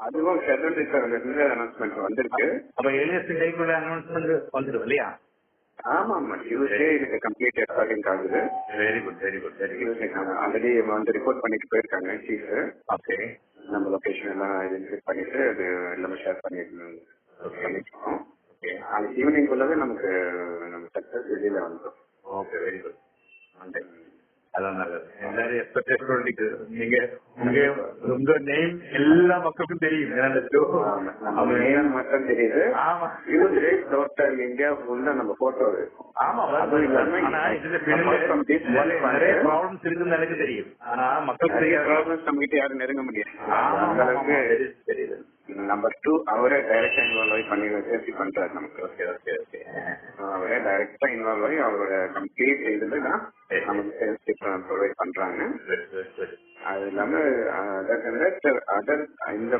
அதுவும் ஷெட்யூல் இருந்து அனௌன்ஸ்மெண்ட் வந்திருக்கு. அப்ப எலியஸ்ட் டைக்குள்ள அனௌன்ஸ்மெண்ட் வந்துடும் இல்லையா? ஆமா ஆமா, டியூஸ்டே இதுக்கு கம்ப்ளீட் ஸ்டார்டிங் ஆகுது. Very good very good very good. Already வந்து ரிப்போர்ட் பண்ணிட்டு போயிருக்காங்க சீஃப். ஓகே. நம்ம லொகேஷன் எல்லாம் ஐடென்டிஃபை பண்ணிட்டு அது எல்லாமே ஷேர் பண்ணிருக்கோம். ஓகே. நாளைக்கு ஈவினிங் குள்ளவே நமக்கு நம்ம சக்சஸ் வெளியில வந்துடும். Okay very good. அதான் நல்லது. எல்லாரும் எக்ஸ்பெக்டேஷன் நீங்க உங்க நேம் எல்லா மக்களுக்கும் தெரியும். மட்டும் தெரியுது. ஆமா, இந்தியா ஃபுல்லா நம்ம போட்டோ இருக்கும். ஆமா, அதுவும் இல்லாம நிறைய ப்ராப்ளம்ஸ் இருக்குன்னு எனக்கு தெரியும். ஆனா மக்களுக்கு நிறைய ப்ராப்ளம்ஸ் நம்ம கிட்ட யாரும் நெருங்க முடியாது. அந்த அளவுக்கு தெரியுது. நம்பர் 2 அவரே டைரக்டா இன்வால்வ் ஆகி பண்ணி சேஃப்டி பண்றாரு நமக்கு. Okay okay okay. அவரே டைரக்டா இன்வால்வ் ஆகி அவரோட கம்ப்ளீட் இதுல தான் நமக்கு சேஃப்டி ப்ரொவைட் பண்றாங்க. அது இல்லாம இந்த